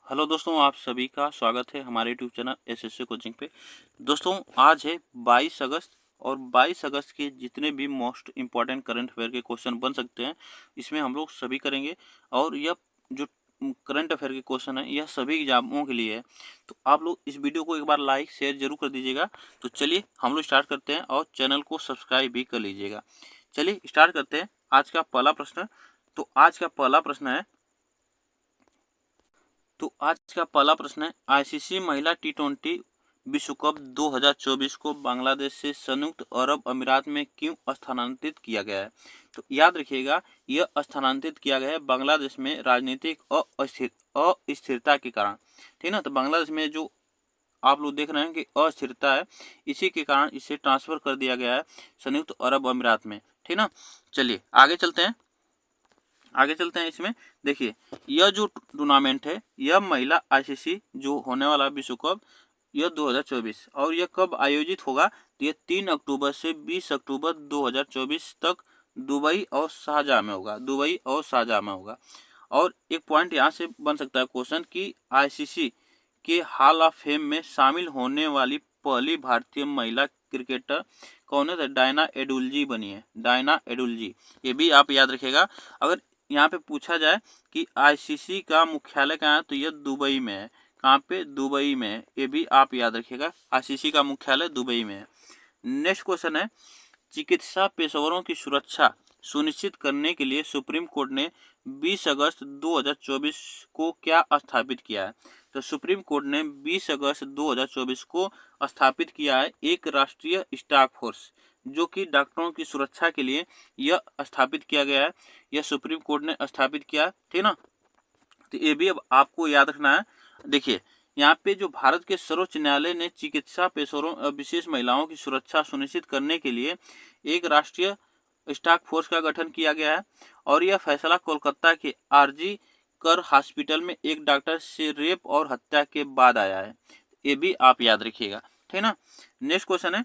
Hello दोस्तों, आप सभी का स्वागत है हमारे यूट्यूब चैनल एसएससी कोचिंग पे। दोस्तों, आज है 22 अगस्त और 22 अगस्त के जितने भी मोस्ट इम्पॉर्टेंट करंट अफेयर के क्वेश्चन बन सकते हैं, इसमें हम लोग सभी करेंगे। और यह जो करंट अफेयर के क्वेश्चन है, यह सभी एग्जामों के लिए है। तो आप लोग इस वीडियो को एक बार लाइक शेयर जरूर कर दीजिएगा। तो चलिए हम लोग स्टार्ट करते हैं और चैनल को सब्सक्राइब भी कर लीजिएगा। चलिए स्टार्ट करते हैं आज का पहला प्रश्न। तो आज का पहला प्रश्न है आईसीसी महिला टी20 विश्व कप 2024 को बांग्लादेश से संयुक्त अरब अमीरात में क्यों स्थानांतरित किया गया है। तो याद रखिएगा, यह स्थानांतरित किया गया है बांग्लादेश में राजनीतिक अस्थिरता के कारण। ठीक ना। तो बांग्लादेश में जो आप लोग देख रहे हैं कि अस्थिरता है, इसी के कारण इसे ट्रांसफर कर दिया गया है संयुक्त अरब अमीरात में। ठीक ना। चलिए आगे चलते हैं। इसमें देखिए, यह जो टूर्नामेंट है, यह महिला आईसीसी जो होने वाला विश्व कप, यह 2024 और यह कब आयोजित होगा। तो यह 3 अक्टूबर से 20 अक्टूबर 2024 तक दुबई और शारजाह में होगा। और एक पॉइंट यहाँ से बन सकता है क्वेश्चन कि आईसीसी के हॉल ऑफ फेम में शामिल होने वाली पहली भारतीय महिला क्रिकेटर कौन है। तो डायना एडुल्जी बनी है, डायना एडुल्जी। ये भी आप याद रखिएगा। अगर यहाँ पे पूछा जाए कि आईसीसी का मुख्यालय कहाँ है, तो यह दुबई में है। कहाँ पे? दुबई में है। ये भी आप याद रखिएगा, आईसीसी का मुख्यालय दुबई में है। नेक्स्ट क्वेश्चन है, चिकित्सा पेशेवरों की सुरक्षा सुनिश्चित करने के लिए सुप्रीम कोर्ट ने 20 अगस्त 2024 को क्या स्थापित किया है। तो सुप्रीम कोर्ट ने 20 अगस्त 2024 को स्थापित किया है एक राष्ट्रीय स्टाफ फोर्स, जो कि डॉक्टरों की सुरक्षा के लिए यह स्थापित किया गया है। यह सुप्रीम कोर्ट ने स्थापित किया, ठीक ना। तो ये भी अब आपको याद रखना है। देखिए, यहाँ पे जो भारत के सर्वोच्च न्यायालय ने चिकित्सा पेशेवरों विशेष महिलाओं की सुरक्षा सुनिश्चित करने के लिए एक राष्ट्रीय स्टाफ फोर्स का गठन किया गया है। और यह फैसला कोलकाता के आरजी कर हॉस्पिटल में एक डॉक्टर से रेप और हत्या के बाद आया है। ये भी आप याद रखिएगा, ठीक ना। नेक्स्ट क्वेश्चन है,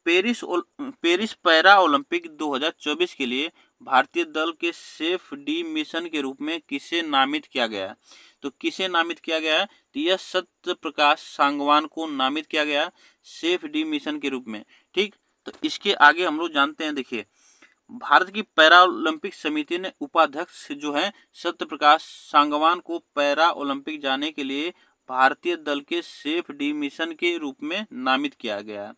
पेरिस पैरा ओलंपिक 2024 के लिए भारतीय दल के सेफ डी मिशन के रूप में किसे नामित किया गया है। तो किसे नामित किया गया है, तो यह सत्य प्रकाश सांगवान को नामित किया गया सेफ डी मिशन के रूप में। ठीक। तो इसके आगे हम लोग जानते हैं, देखिए, भारत की पैरा ओलंपिक समिति ने उपाध्यक्ष जो है सत्य प्रकाश सांगवान को पैरा ओलंपिक जाने के लिए भारतीय दल के सेफ डी मिशन के रूप में नामित किया गया है।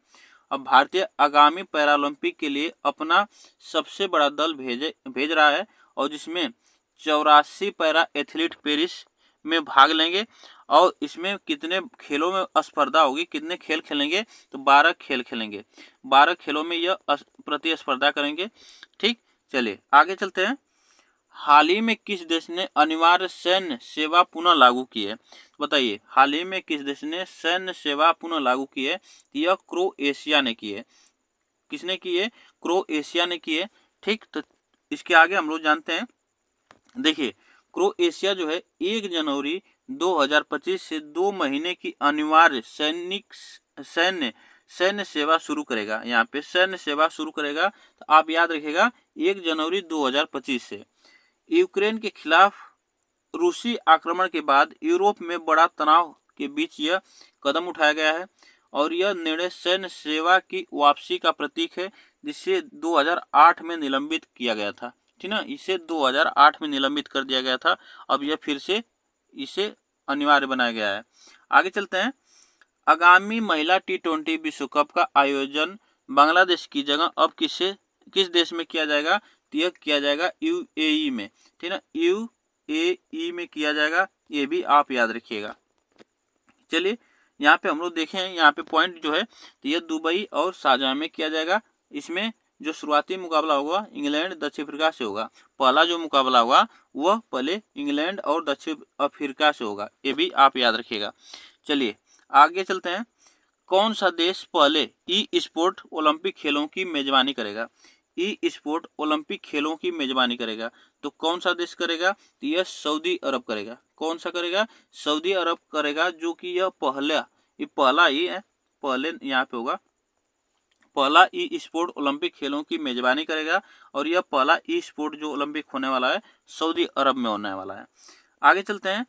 अब भारतीय आगामी पैरालंपिक के लिए अपना सबसे बड़ा दल भेज रहा है, और जिसमें 84 पैरा एथलीट पेरिस में भाग लेंगे। और इसमें कितने खेलों में स्पर्धा होगी, कितने खेल खेलेंगे, तो 12 खेल खेलेंगे। 12 खेलों में यह प्रतिस्पर्धा करेंगे। ठीक। चलिए आगे चलते हैं। हाल ही में किस देश ने अनिवार्य सैन्य सेवा पुनः लागू की है। बताइए, हाल ही में किस देश ने सैन्य सेवा पुनः लागू की है। यह क्रोएशिया ने की है। किसने की है? क्रोएशिया ने की है। ठीक। तो इसके आगे हम लोग जानते हैं, देखिए, क्रोएशिया जो है 1 जनवरी 2025 से 2 महीने की अनिवार्य सैन्य सैन्य सेवा शुरू करेगा। यहाँ पे सैन्य सेवा शुरू करेगा। तो आप याद रखिएगा, 1 जनवरी 2025 से। यूक्रेन के खिलाफ रूसी आक्रमण के बाद यूरोप में बड़ा तनाव के बीच यह कदम उठाया गया है। और यह निर्णय सैन्य सेवा की वापसी का प्रतीक है, जिसे 2008 में निलंबित किया गया था। ठीक ना, इसे 2008 में निलंबित कर दिया गया था। अब यह फिर से इसे अनिवार्य बनाया गया है। आगे चलते हैं। आगामी महिला टी20 विश्व कप का आयोजन बांग्लादेश की जगह अब किस देश में किया जाएगा। यह किया जाएगा यूएई में। ठीक ना, यूएई में किया जाएगा। ये भी आप याद रखिएगा। चलिए यहाँ पे हम लोग देखें, यहाँ पे पॉइंट जो है, तो यह दुबई और शारजाह में किया जाएगा। इसमें जो शुरुआती मुकाबला होगा इंग्लैंड दक्षिण अफ्रीका से होगा। पहला जो मुकाबला होगा वह पहले इंग्लैंड और दक्षिण अफ्रीका से होगा। ये भी आप याद रखिएगा। चलिए आगे चलते हैं। कौन सा देश पहले ई स्पोर्ट ओलंपिक खेलों की मेजबानी करेगा। ई स्पोर्ट ओलंपिक खेलों की मेजबानी करेगा। तो कौन सा देश करेगा। तो यह सऊदी अरब करेगा। कौन सा करेगा? सऊदी अरब करेगा, जो कि यह पहला ही है। पहले यहाँ पे होगा, पहला ई स्पोर्ट ओलंपिक खेलों की मेजबानी करेगा। और यह पहला ई स्पोर्ट जो ओलंपिक होने वाला है सऊदी अरब में होने वाला है। आगे चलते हैं।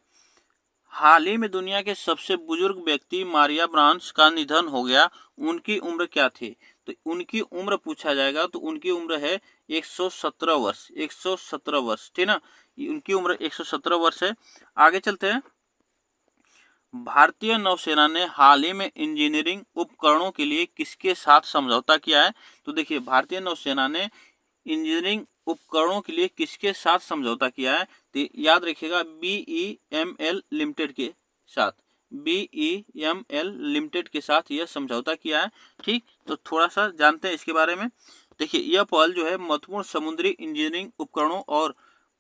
हाल ही में दुनिया के सबसे बुजुर्ग व्यक्ति मारिया ब्रांच का निधन हो गया, उनकी उम्र क्या थी? तो उनकी उम्र पूछा जाएगा तो उनकी उम्र है 117 वर्ष, 117 वर्ष, ठीक ना। उनकी उम्र 117 वर्ष है। आगे चलते हैं। भारतीय नौसेना ने हाल ही में इंजीनियरिंग उपकरणों के लिए किसके साथ समझौता किया है? तो देखिए, भारतीय नौसेना ने इंजीनियरिंग उपकरणों के लिए किसके साथ समझौता किया है? तो याद रखिएगा, BEML लिमिटेड के साथ, BEML लिमिटेड के साथ यह समझौता किया है। ठीक, तो थोड़ा सा जानते हैं इसके बारे में। देखिए, यह पहल जो है महत्वपूर्ण समुद्री इंजीनियरिंग उपकरणों और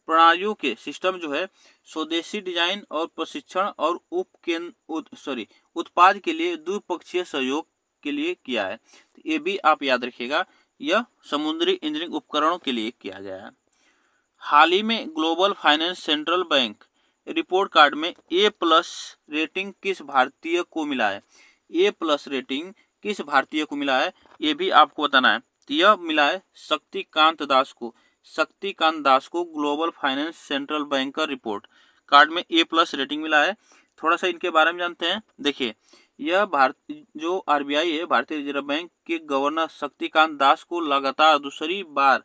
प्रणालियों के सिस्टम जो है स्वदेशी डिजाइन और प्रशिक्षण और उत्पाद के लिए द्विपक्षीय सहयोग के लिए किया है। तो ये भी आप याद रखिएगा, यह समुद्री इंजीनियरिंग उपकरणों के लिए किया गया है। हाल ही में global finance central bank report card में A+ रेटिंग किस भारतीय को मिला है? A+ रेटिंग किस भारतीय को मिला है, ये भी आपको बताना है। तो यह मिला है शक्तिकांत दास को। शक्तिकांत दास को ग्लोबल फाइनेंस सेंट्रल बैंक का रिपोर्ट कार्ड में A+ रेटिंग मिला है। थोड़ा सा इनके बारे में जानते हैं। देखिए, यह जो RBI है, भारतीय रिजर्व बैंक के गवर्नर शक्तिकांत दास को लगातार दूसरी बार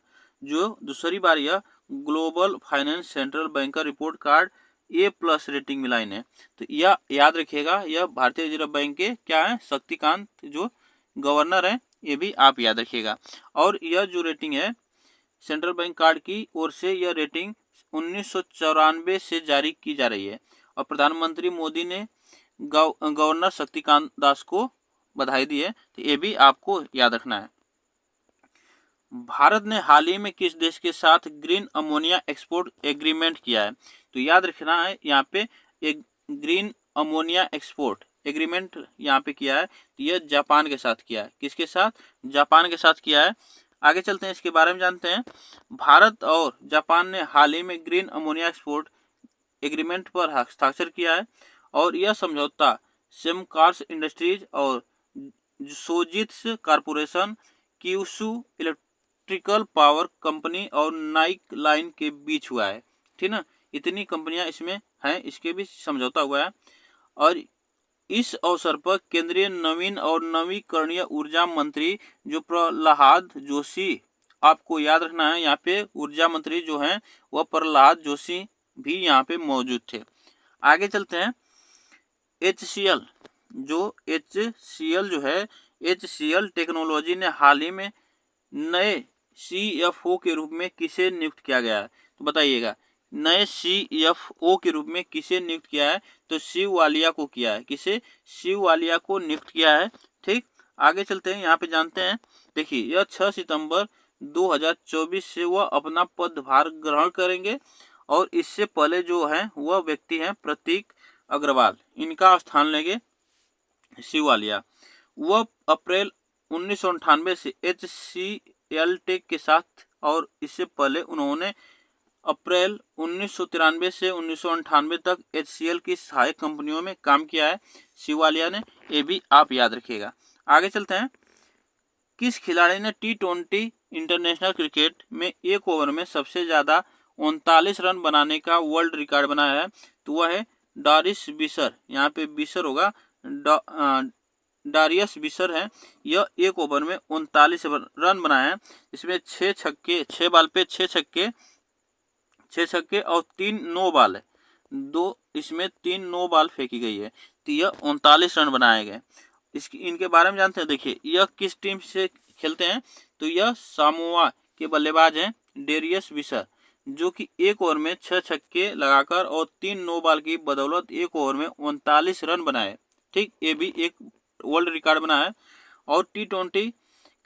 यह ग्लोबल फाइनेंस सेंट्रल बैंक का रिपोर्ट कार्ड A+ रेटिंग मिला इन्हें। तो यह याद रखिएगा, यह भारतीय रिजर्व बैंक के क्या है, शक्तिकांत जो गवर्नर है, ये भी आप याद रखिएगा। और यह जो रेटिंग है सेंट्रल बैंक कार्ड की ओर से, यह रेटिंग 1994 से जारी की जा रही है और प्रधानमंत्री मोदी ने गवर्नर शक्तिकांत दास को बधाई दी है। तो ये भी आपको याद रखना है। भारत ने हाल ही में किस देश के साथ ग्रीन अमोनिया एक्सपोर्ट एग्रीमेंट किया है? तो याद रखना है, यहाँ पे एक ग्रीन अमोनिया एक्सपोर्ट एग्रीमेंट यहाँ पे किया है। तो यह जापान के साथ किया है। किसके साथ? जापान के साथ किया है। आगे चलते हैं, इसके बारे में जानते हैं। भारत और जापान ने हाल ही में ग्रीन अमोनिया एक्सपोर्ट एग्रीमेंट पर हस्ताक्षर किया है और यह समझौता सेमकार्स इंडस्ट्रीज और Sojitz corporation, Kyushu electrical power company और नाइक लाइन के बीच हुआ है। ठीक ना, इतनी कंपनियां इसमें हैं, इसके भी समझौता हुआ है। और इस अवसर पर केंद्रीय नवीन और नवीकरणीय ऊर्जा मंत्री जो प्रहलाद जोशी, आपको याद रखना है, यहाँ पे ऊर्जा मंत्री जो हैं वह प्रहलाद जोशी भी यहाँ पे मौजूद थे। आगे चलते हैं। HCL जो है, HCL टेक्नोलॉजी ने हाल ही में नए CFO के रूप में किसे नियुक्त किया गया है? तो बताइएगा, नए CFO के रूप में किसे नियुक्त किया है? तो शिव वालिया को किया है। किसे? शिव वालिया को नियुक्त किया है। ठीक, आगे चलते हैं, यहाँ पे जानते हैं। देखिए, यह 6 सितंबर 2024 से वह अपना पदभार ग्रहण करेंगे और इससे पहले जो है वह व्यक्ति हैं प्रतीक अग्रवाल, इनका स्थान लेंगे शिव वालिया। वह अप्रैल 1998 से HCL टेक के साथ और इससे पहले उन्होंने अप्रैल 1993 से 1998 तक HCL की सहायक कंपनियों में काम किया है शिव वालिया ने, ये भी आप याद रखिएगा। आगे चलते हैं। किस खिलाड़ी ने T20 इंटरनेशनल क्रिकेट में एक ओवर में सबसे ज्यादा 39 रन बनाने का वर्ल्ड रिकॉर्ड बनाया है? तो वह है डारिस बिशर। यहाँ पे बिशर होगा, डारियस बिशर है। यह एक ओवर में 39 रन बनाए हैं। इसमें 6 बॉल पे 6 छक्के और 3 नो बॉल है, इसमें 3 नो बॉल फेंकी गई है। तो यह 39 रन बनाए गए। इनके बारे में जानते हैं। देखिए, यह किस टीम से खेलते हैं? तो यह सामोआ के बल्लेबाज हैं डेरियस बिशर, जो कि एक ओवर में 6 छक्के लगाकर और 3 नो बॉल की बदौलत एक ओवर में 39 रन बनाए। ठीक, ये भी एक वर्ल्ड रिकॉर्ड बना है। और T20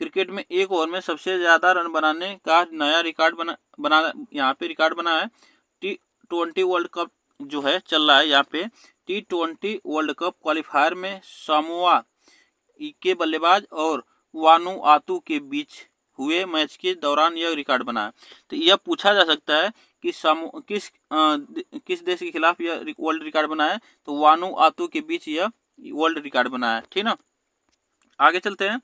क्रिकेट में एक ओवर में सबसे ज्यादा रन बनाने का नया रिकॉर्ड बना यहाँ पे रिकॉर्ड बना है। T20 वर्ल्ड कप जो है चल रहा है, यहाँ पे T20 वर्ल्ड कप क्वालिफायर में सामोआ के बल्लेबाज और वानुआतु के बीच हुए मैच के दौरान यह रिकॉर्ड बना है। तो यह पूछा जा सकता है कि किस देश के खिलाफ यह वर्ल्ड रिकॉर्ड बना है? तो वानुआतु के बीच यह वर्ल्ड रिकॉर्ड बना है। ठीक ना, आगे चलते हैं।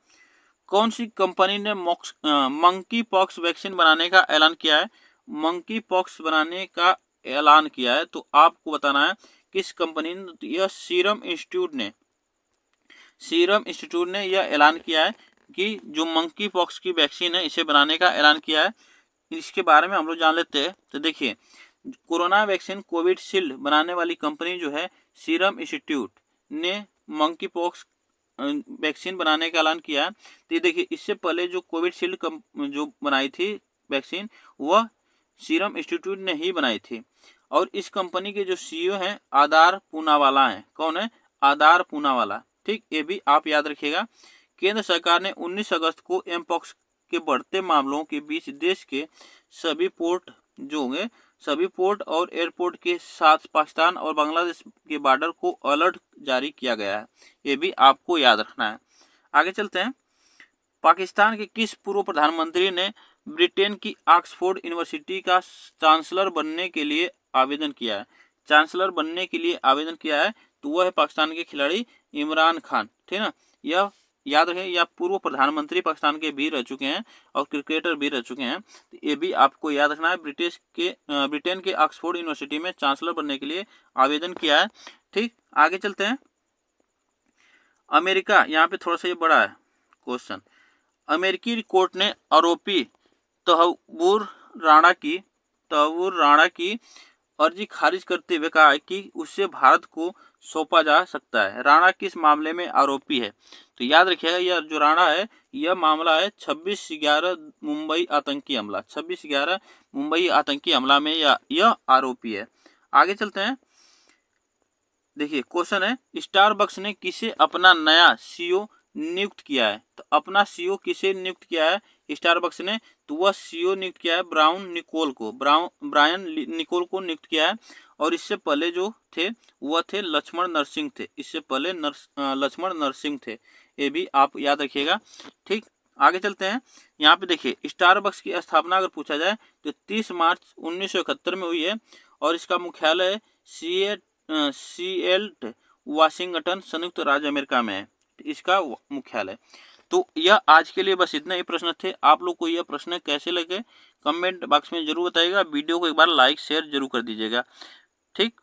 कौन सी कंपनी ने मंकी पॉक्स वैक्सीन बनाने का ऐलान किया है? मंकी पॉक्स बनाने का ऐलान किया है, तो आपको बताना है किस कंपनी ने? तो यह सीरम इंस्टीट्यूट ने यह ऐलान किया है कि जो मंकी पॉक्स की वैक्सीन है इसे बनाने का ऐलान किया है। इसके बारे में हम लोग जान लेते हैं। तो देखिए, कोरोना वैक्सीन कोविशील्ड बनाने वाली कंपनी जो है सीरम इंस्टीट्यूट ने मंकी पॉक्स वैक्सीन बनाने का ऐलान किया है। तो ये देखिए, इससे पहले जो कोविशील्ड जो बनाई थी वैक्सीन वह सीरम इंस्टीट्यूट ने ही बनाई थी। और इस कंपनी के जो सीईओ हैं आदार पूनावाला हैं। कौन है? आदार पूनावाला। ठीक, ये भी आप याद रखिएगा। केंद्र सरकार ने 19 अगस्त को एमपॉक्स के बढ़ते मामलों के बीच देश के सभी पोर्ट जो होंगे, सभी पोर्ट और एयरपोर्ट के साथ पाकिस्तान और बांग्लादेश के बॉर्डर को अलर्ट जारी किया गया है। ये भी आपको याद रखना है। आगे चलते हैं। पाकिस्तान के किस पूर्व प्रधानमंत्री ने ब्रिटेन की ऑक्सफोर्ड यूनिवर्सिटी का चांसलर बनने के लिए आवेदन किया है? चांसलर बनने के लिए आवेदन किया है तो वह है पाकिस्तान के खिलाड़ी इमरान खान। ठीक है ना, यह याद रखें, यह पूर्व प्रधानमंत्री पाकिस्तान के भी रह चुके हैं और क्रिकेटर भी रह चुके हैं। तो ये भी आपको याद रखना है। ब्रिटेन के ऑक्सफोर्ड यूनिवर्सिटी में चांसलर बनने के लिए आवेदन किया है। ठीक, आगे चलते हैं। अमेरिका, यहाँ पे थोड़ा सा ये बड़ा है क्वेश्चन। अमेरिकी कोर्ट ने आरोपी तहव्वुर राणा की अर्जी खारिज करते हुए कहा है कि उससे भारत को सौंपा जा सकता है। राणा किस मामले में आरोपी है? तो याद रखिएगा, यह जो राणा है यह मामला है 26/11 मुंबई आतंकी हमला। 26/11 मुंबई आतंकी हमला में यह आरोपी है। आगे चलते हैं। देखिए, क्वेश्चन है स्टारबक्स ने किसे अपना नया सीईओ नियुक्त किया है? तो अपना सीईओ किसे नियुक्त किया है स्टारबक्स ने? तो वह सीईओ नियुक्त किया है ब्रायन निकोल को नियुक्त किया है। और इससे पहले जो थे वह थे लक्ष्मण नरसिंह थे। इससे पहले लक्ष्मण नरसिंह थे। ये भी आप याद रखिएगा। ठीक, आगे चलते हैं। यहाँ पे देखिए, स्टारबक्स की स्थापना अगर पूछा जाए तो 30 मार्च 1971 में हुई है और इसका मुख्यालय सिएटल वाशिंगटन संयुक्त राज्य अमेरिका में है इसका मुख्यालय। तो यह आज के लिए बस इतना ही प्रश्न थे। आप लोग को यह प्रश्न कैसे लगे कमेंट बॉक्स में जरूर बताइएगा। वीडियो को एक बार लाइक शेयर जरूर कर दीजिएगा। ठीक।